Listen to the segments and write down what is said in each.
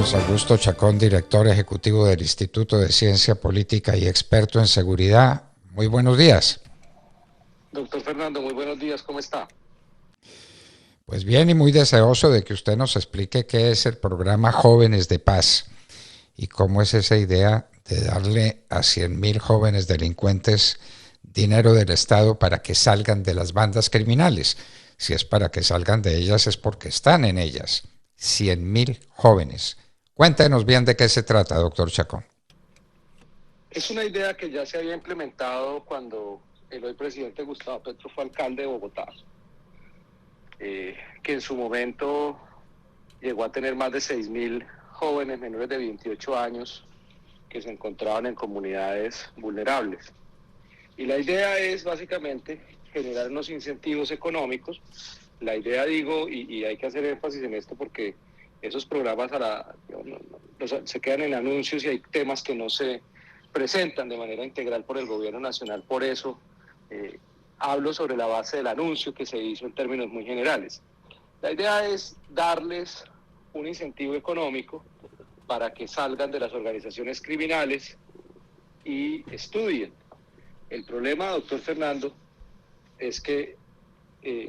Luis Augusto Chacón, director ejecutivo del Instituto de Ciencia Política y experto en seguridad. Muy buenos días. Doctor Fernando, muy buenos días, ¿cómo está? Pues bien, y muy deseoso de que usted nos explique qué es el programa Jóvenes de Paz y cómo es esa idea de darle a 100.000 jóvenes delincuentes dinero del Estado para que salgan de las bandas criminales. Si es para que salgan de ellas es porque están en ellas. 100.000 jóvenes. Cuéntenos bien de qué se trata, doctor Chacón. Es una idea que ya se había implementado cuando el hoy presidente Gustavo Petro fue alcalde de Bogotá, que en su momento llegó a tener más de 6.000 jóvenes menores de 28 años que se encontraban en comunidades vulnerables. Y la idea es básicamente generar unos incentivos económicos. La idea, digo, y hay que hacer énfasis en esto porque esos programas se quedan en anuncios y hay temas que no se presentan de manera integral por el gobierno nacional. Por eso hablo sobre la base del anuncio que se hizo en términos muy generales. La idea es darles un incentivo económico para que salgan de las organizaciones criminales y estudien. El problema, doctor Fernando, es que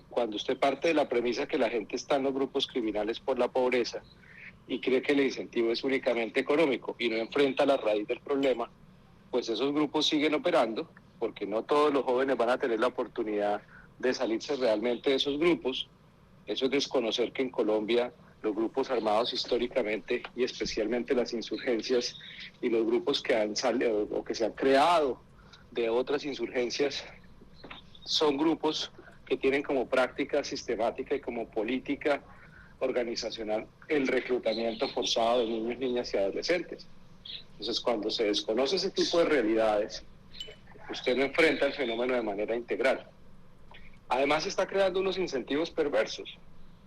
cuando usted parte de la premisa que la gente está en los grupos criminales por la pobreza y cree que el incentivo es únicamente económico y no enfrenta la raíz del problema, pues esos grupos siguen operando, porque no todos los jóvenes van a tener la oportunidad de salirse realmente de esos grupos. Eso es desconocer que en Colombia los grupos armados históricamente y especialmente las insurgencias y los grupos que han salido o que se han creado de otras insurgencias son grupos que tienen como práctica sistemática y como política organizacional el reclutamiento forzado de niños, niñas y adolescentes. Entonces, cuando se desconoce ese tipo de realidades, usted no enfrenta el fenómeno de manera integral. Además, está creando unos incentivos perversos,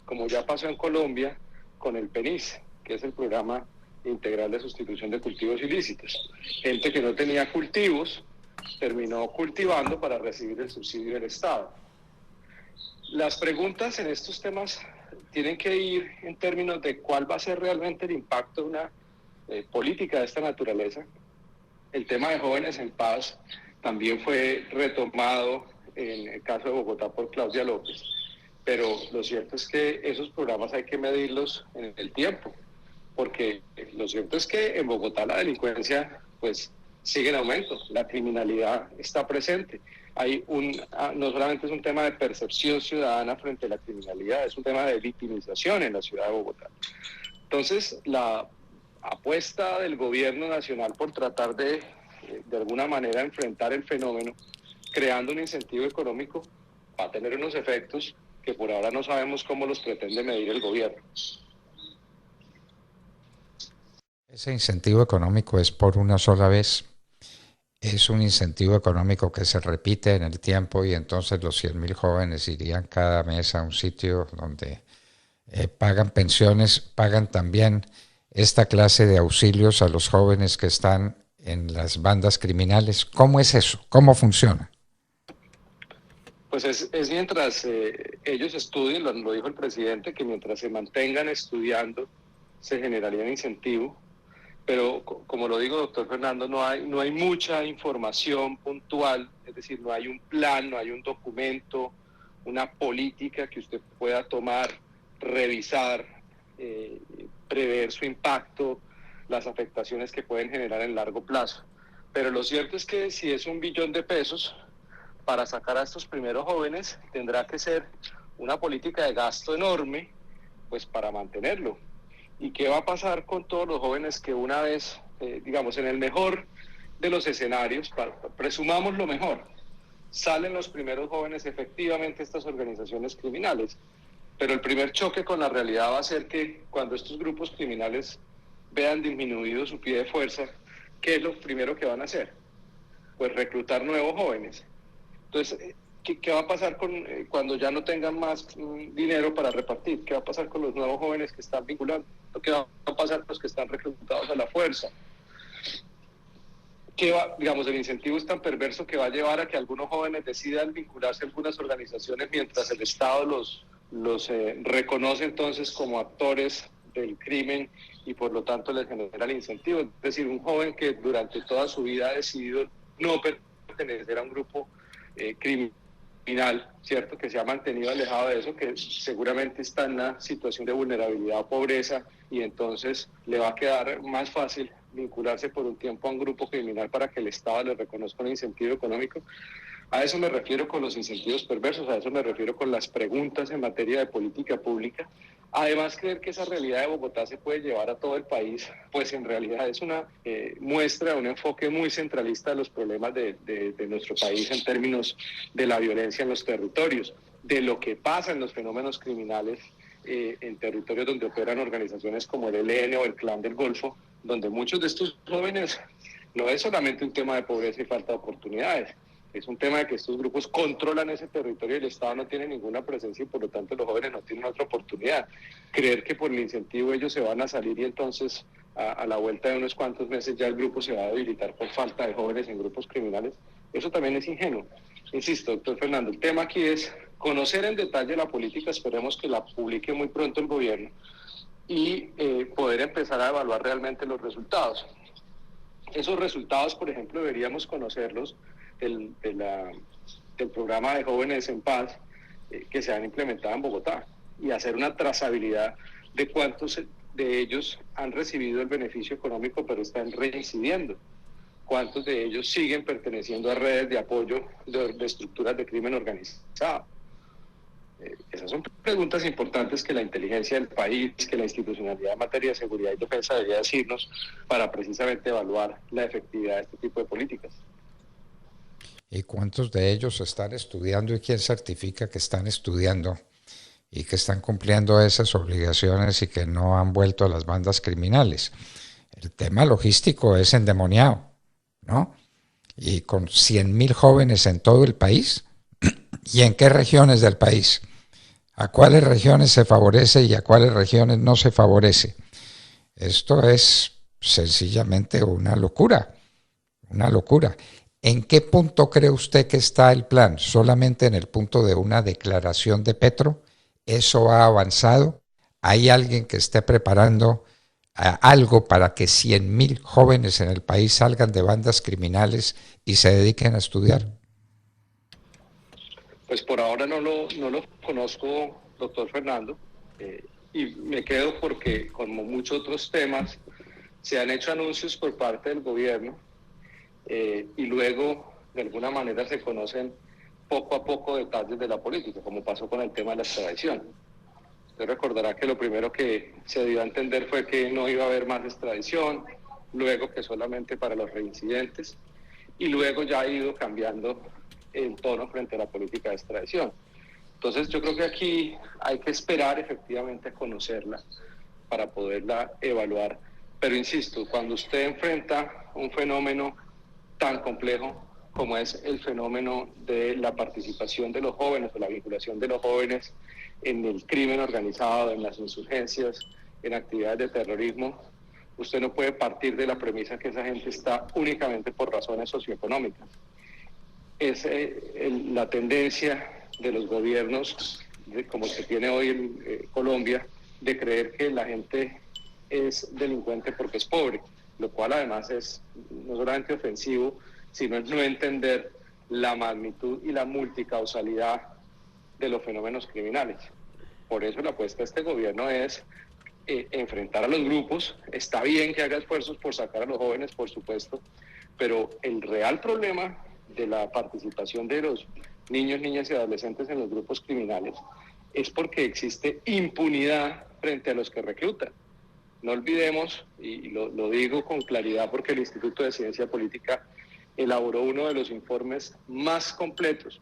como ya pasó en Colombia con el PENIS, que es el Programa Integral de Sustitución de Cultivos Ilícitos. Gente que no tenía cultivos terminó cultivando para recibir el subsidio del Estado. Las preguntas en estos temas tienen que ir en términos de cuál va a ser realmente el impacto de una política de esta naturaleza. El tema de Jóvenes en Paz también fue retomado en el caso de Bogotá por Claudia López, pero lo cierto es que esos programas hay que medirlos en el tiempo, porque lo cierto es que en Bogotá la delincuencia pues sigue en aumento, la criminalidad está presente. No solamente es un tema de percepción ciudadana frente a la criminalidad, es un tema de victimización en la ciudad de Bogotá. Entonces, la apuesta del gobierno nacional por tratar de alguna manera enfrentar el fenómeno, creando un incentivo económico, va a tener unos efectos que por ahora no sabemos cómo los pretende medir el gobierno. Ese incentivo económico es por una sola vez. Es un incentivo económico que se repite en el tiempo y entonces los 100.000 jóvenes irían cada mes a un sitio donde pagan pensiones, pagan también esta clase de auxilios a los jóvenes que están en las bandas criminales. ¿Cómo es eso? ¿Cómo funciona? Pues es mientras ellos estudien, lo dijo el presidente, que mientras se mantengan estudiando se generaría un incentivo. Pero como lo digo, doctor Fernando, no hay mucha información puntual, es decir, no hay un plan, no hay un documento, una política que usted pueda tomar, revisar, prever su impacto, las afectaciones que pueden generar en largo plazo. Pero lo cierto es que si es 1.000.000.000 de pesos, para sacar a estos primeros jóvenes tendrá que ser una política de gasto enorme, pues para mantenerlo. ¿Y qué va a pasar con todos los jóvenes que una vez, digamos, en el mejor de los escenarios, presumamos lo mejor, salen los primeros jóvenes efectivamente a estas organizaciones criminales? Pero el primer choque con la realidad va a ser que cuando estos grupos criminales vean disminuido su pie de fuerza, ¿qué es lo primero que van a hacer? Pues reclutar nuevos jóvenes. Entonces, ¿qué va a pasar cuando ya no tengan más dinero para repartir? ¿Qué va a pasar con los nuevos jóvenes que están vinculando? ¿Qué va a pasar con los que están reclutados a la fuerza? Digamos, el incentivo es tan perverso que va a llevar a que algunos jóvenes decidan vincularse a algunas organizaciones mientras el Estado los reconoce entonces como actores del crimen y por lo tanto les genera el incentivo. Es decir, un joven que durante toda su vida ha decidido no pertenecer a un grupo criminal, ¿cierto? Que se ha mantenido alejado de eso, que seguramente está en una situación de vulnerabilidad o pobreza, y entonces le va a quedar más fácil vincularse por un tiempo a un grupo criminal para que el Estado le reconozca un incentivo económico. A eso me refiero con los incentivos perversos, a eso me refiero con las preguntas en materia de política pública. Además, creer que esa realidad de Bogotá se puede llevar a todo el país, pues en realidad es una muestra de un enfoque muy centralista de los problemas de nuestro país en términos de la violencia en los territorios, de lo que pasa en los fenómenos criminales en territorios donde operan organizaciones como el ELN o el Clan del Golfo, donde muchos de estos jóvenes no es solamente un tema de pobreza y falta de oportunidades, es un tema de que estos grupos controlan ese territorio y el Estado no tiene ninguna presencia y por lo tanto los jóvenes no tienen otra oportunidad. Creer que por el incentivo ellos se van a salir y entonces a la vuelta de unos cuantos meses ya el grupo se va a debilitar por falta de jóvenes en grupos criminales, eso también es ingenuo. Insisto, doctor Fernando, el tema aquí es conocer en detalle la política, esperemos que la publique muy pronto el gobierno y poder empezar a evaluar realmente los resultados. Esos resultados, por ejemplo, deberíamos conocerlos del programa de Jóvenes en Paz que se han implementado en Bogotá y hacer una trazabilidad de cuántos de ellos han recibido el beneficio económico pero están reincidiendo, cuántos de ellos siguen perteneciendo a redes de apoyo de estructuras de crimen organizado. Esas son preguntas importantes que la inteligencia del país, que la institucionalidad en materia de seguridad y defensa debería decirnos para precisamente evaluar la efectividad de este tipo de políticas. ¿Y cuántos de ellos están estudiando y quién certifica que están estudiando y que están cumpliendo esas obligaciones y que no han vuelto a las bandas criminales? El tema logístico es endemoniado, ¿no? Y con 100.000 jóvenes en todo el país, ¿y en qué regiones del país? ¿A cuáles regiones se favorece y a cuáles regiones no se favorece? Esto es sencillamente una locura, una locura. ¿En qué punto cree usted que está el plan? ¿Solamente en el punto de una declaración de Petro? ¿Eso ha avanzado? ¿Hay alguien que esté preparando algo para que 100.000 jóvenes en el país salgan de bandas criminales y se dediquen a estudiar? Pues por ahora no lo conozco, doctor Fernando, y me quedo porque, como muchos otros temas, se han hecho anuncios por parte del gobierno y luego, de alguna manera, se conocen poco a poco detalles de la política, como pasó con el tema de la extradición. Usted recordará que lo primero que se dio a entender fue que no iba a haber más extradición, luego que solamente para los reincidentes, y luego ya ha ido cambiando el tono frente a la política de extradición. Entonces yo creo que aquí hay que esperar efectivamente a conocerla para poderla evaluar. Pero insisto, cuando usted enfrenta un fenómeno tan complejo como es el fenómeno de la participación de los jóvenes o la vinculación de los jóvenes en el crimen organizado, en las insurgencias, en actividades de terrorismo, usted no puede partir de la premisa que esa gente está únicamente por razones socioeconómicas. Es la tendencia de los gobiernos, como se tiene hoy en Colombia, de creer que la gente es delincuente porque es pobre, lo cual además es no solamente ofensivo, sino es no entender la magnitud y la multicausalidad de los fenómenos criminales. Por eso la apuesta de este gobierno es enfrentar a los grupos. Está bien que haga esfuerzos por sacar a los jóvenes, por supuesto, pero el real problema de la participación de los niños, niñas y adolescentes en los grupos criminales es porque existe impunidad frente a los que reclutan. No olvidemos, y lo digo con claridad porque el Instituto de Ciencia Política elaboró uno de los informes más completos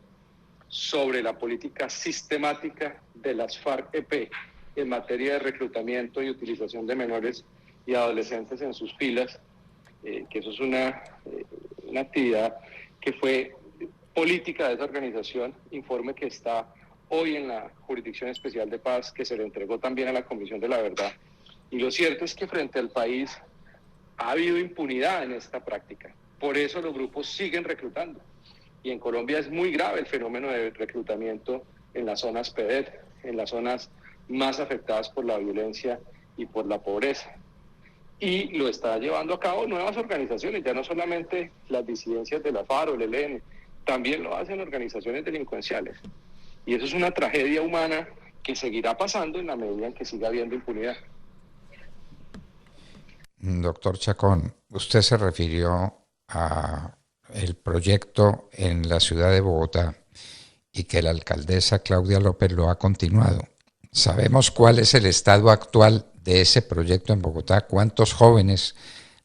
sobre la política sistemática de las FARC-EP en materia de reclutamiento y utilización de menores y adolescentes en sus filas, que eso es una actividad que fue política de esa organización, informe que está hoy en la Jurisdicción Especial de Paz, que se le entregó también a la Comisión de la Verdad. Y lo cierto es que frente al país ha habido impunidad en esta práctica. Por eso los grupos siguen reclutando. Y en Colombia es muy grave el fenómeno de reclutamiento en las zonas PEDET, en las zonas más afectadas por la violencia y por la pobreza. y lo está llevando a cabo nuevas organizaciones, ya no solamente las disidencias de la FARC o el ELN, también lo hacen organizaciones delincuenciales. Y eso es una tragedia humana que seguirá pasando en la medida en que siga habiendo impunidad. Doctor Chacón, usted se refirió a el proyecto en la ciudad de Bogotá y que la alcaldesa Claudia López lo ha continuado. ¿Sabemos cuál es el estado actual de ese proyecto en Bogotá? ¿Cuántos jóvenes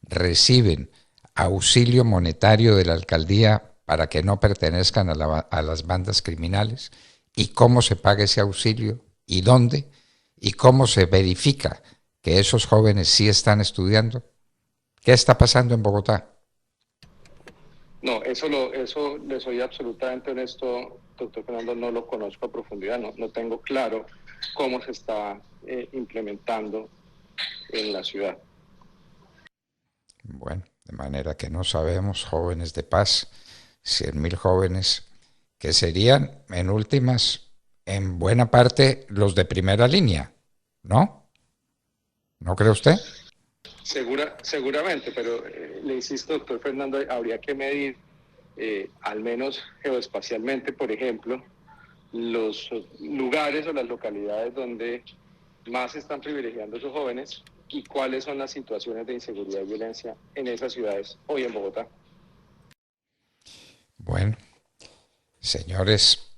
reciben auxilio monetario de la alcaldía para que no pertenezcan a las bandas criminales? ¿Y cómo se paga ese auxilio? ¿Y dónde? ¿Y cómo se verifica que esos jóvenes sí están estudiando? ¿Qué está pasando en Bogotá? No, eso le soy absolutamente honesto, doctor Fernando, no lo conozco a profundidad, no tengo claro cómo se está implementando en la ciudad. Bueno, de manera que no sabemos, jóvenes de paz, 100.000 jóvenes, que serían, en últimas, en buena parte, los de primera línea, ¿no? ¿No cree usted? Seguramente, pero le insisto, doctor Fernando, habría que medir, al menos geoespacialmente, por ejemplo, los lugares o las localidades donde más se están privilegiando a esos jóvenes y cuáles son las situaciones de inseguridad y violencia en esas ciudades hoy en Bogotá. Bueno, señores,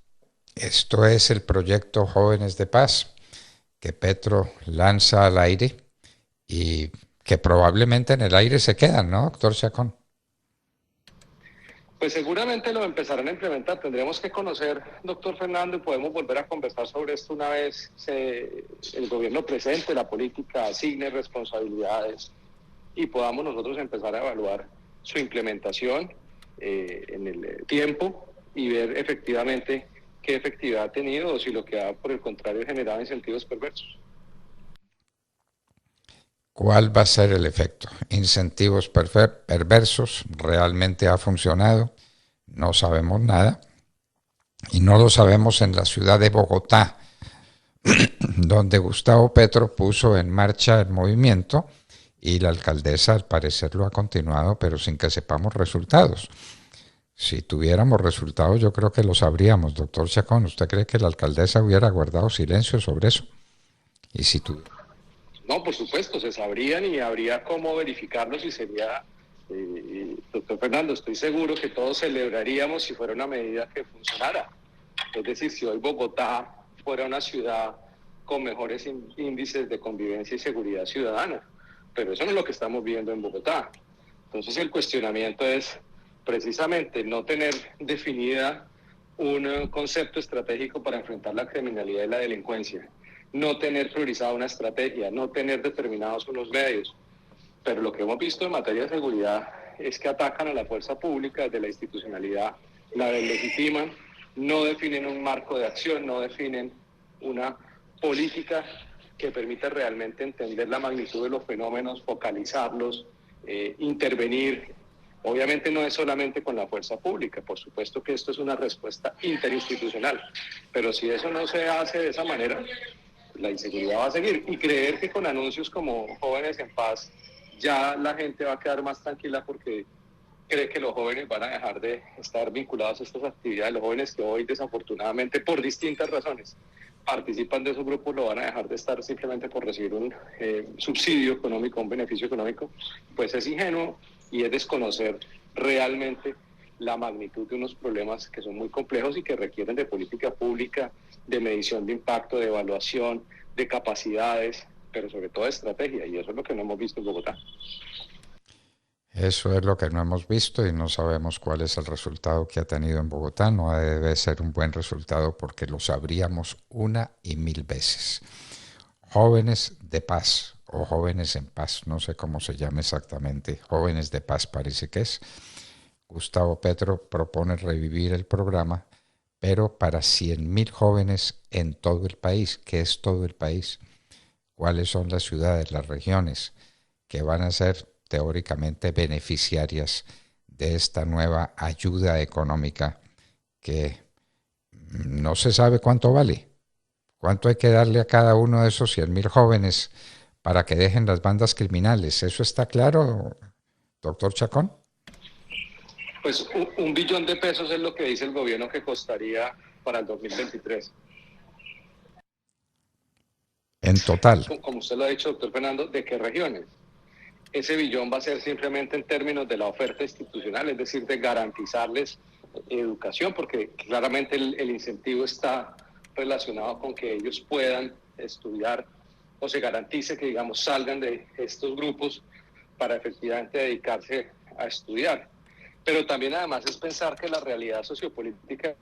esto es el proyecto Jóvenes de Paz que Petro lanza al aire y que probablemente en el aire se quedan, ¿no, doctor Chacón? Pues seguramente lo empezarán a implementar. Tendremos que conocer, doctor Fernando, y podemos volver a conversar sobre esto una vez el gobierno presente la política, asigne responsabilidades y podamos nosotros empezar a evaluar su implementación en el tiempo y ver efectivamente qué efectividad ha tenido o si lo que ha, por el contrario, generado incentivos perversos. ¿Cuál va a ser el efecto? ¿Incentivos perversos? ¿Realmente ha funcionado? No sabemos nada. Y no lo sabemos en la ciudad de Bogotá, donde Gustavo Petro puso en marcha el movimiento y la alcaldesa al parecer lo ha continuado, pero sin que sepamos resultados. Si tuviéramos resultados, yo creo que lo sabríamos, doctor Chacón. ¿Usted cree que la alcaldesa hubiera guardado silencio sobre eso? Y si tú... No, por supuesto, se sabrían y habría cómo verificarlos y sería, doctor Fernando, estoy seguro que todos celebraríamos si fuera una medida que funcionara. Es decir, si hoy Bogotá fuera una ciudad con mejores índices de convivencia y seguridad ciudadana, pero eso no es lo que estamos viendo en Bogotá. Entonces el cuestionamiento es precisamente no tener definida un concepto estratégico para enfrentar la criminalidad y la delincuencia, no tener priorizada una estrategia, no tener determinados unos medios. Pero lo que hemos visto en materia de seguridad es que atacan a la fuerza pública desde la institucionalidad, la deslegitiman, no definen un marco de acción, no definen una política que permita realmente entender la magnitud de los fenómenos, focalizarlos, intervenir. Obviamente no es solamente con la fuerza pública, por supuesto que esto es una respuesta interinstitucional, pero si eso no se hace de esa manera, la inseguridad va a seguir. Y creer que con anuncios como Jóvenes en Paz ya la gente va a quedar más tranquila porque cree que los jóvenes van a dejar de estar vinculados a estas actividades. Los jóvenes que hoy desafortunadamente por distintas razones participan de esos grupos lo van a dejar de estar simplemente por recibir un subsidio económico, un beneficio económico, pues es ingenuo y es desconocer realmente la magnitud de unos problemas que son muy complejos y que requieren de política pública, de medición de impacto, de evaluación, de capacidades, pero sobre todo de estrategia, y eso es lo que no hemos visto en Bogotá. Eso es lo que no hemos visto y no sabemos cuál es el resultado que ha tenido en Bogotá. No debe ser un buen resultado porque lo sabríamos una y mil veces. Jóvenes de paz o jóvenes en paz, no sé cómo se llama exactamente, jóvenes de paz parece que es. Gustavo Petro propone revivir el programa, pero para 100.000 jóvenes en todo el país. ¿Qué es todo el país? ¿Cuáles son las ciudades, las regiones que van a ser teóricamente beneficiarias de esta nueva ayuda económica que no se sabe cuánto vale? ¿Cuánto hay que darle a cada uno de esos 100.000 jóvenes para que dejen las bandas criminales. ¿Eso está claro, doctor Chacón? Pues 1 billón de pesos es lo que dice el gobierno que costaría para el 2023. En total. Como usted lo ha dicho, doctor Fernando, ¿de qué regiones? Ese billón va a ser simplemente en términos de la oferta institucional, es decir, de garantizarles educación, porque claramente el incentivo está relacionado con que ellos puedan estudiar o se garantice que, digamos, salgan de estos grupos para efectivamente dedicarse a estudiar. Pero también además es pensar que la realidad sociopolítica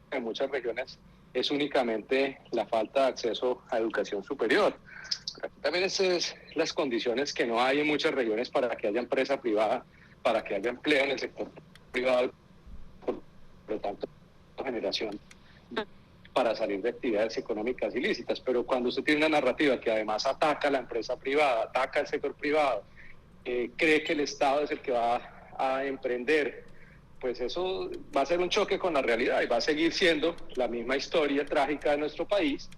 en muchas regiones es únicamente la falta de acceso a educación superior. También esas son las condiciones que no hay en muchas regiones para que haya empresa privada, para que haya empleo en el sector privado, por lo tanto, generación para salir de actividades económicas ilícitas. Pero cuando usted tiene una narrativa que además ataca a la empresa privada, ataca al sector privado, cree que el Estado es el que va a emprender, pues eso va a ser un choque con la realidad y va a seguir siendo la misma historia trágica de nuestro país,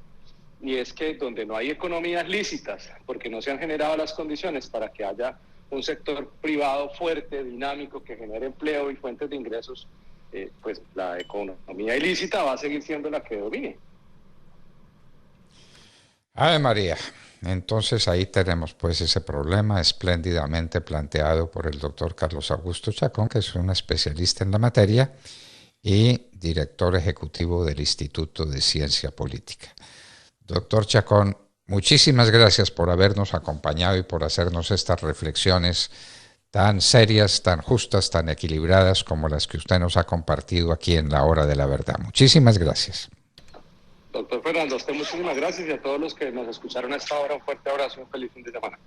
y es que donde no hay economías lícitas, porque no se han generado las condiciones para que haya un sector privado fuerte, dinámico, que genere empleo y fuentes de ingresos, pues la economía ilícita va a seguir siendo la que domine. Ave María. Entonces ahí tenemos pues ese problema espléndidamente planteado por el doctor Carlos Augusto Chacón, que es un especialista en la materia y director ejecutivo del Instituto de Ciencia Política. Doctor Chacón, muchísimas gracias por habernos acompañado y por hacernos estas reflexiones tan serias, tan justas, tan equilibradas como las que usted nos ha compartido aquí en La Hora de la Verdad. Muchísimas gracias. Doctor Fernando, a usted muchísimas gracias, y a todos los que nos escucharon a esta hora, un fuerte abrazo y un feliz fin de semana.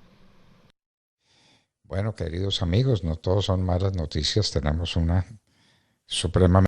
Bueno, queridos amigos, no todos son malas noticias, tenemos una supremamente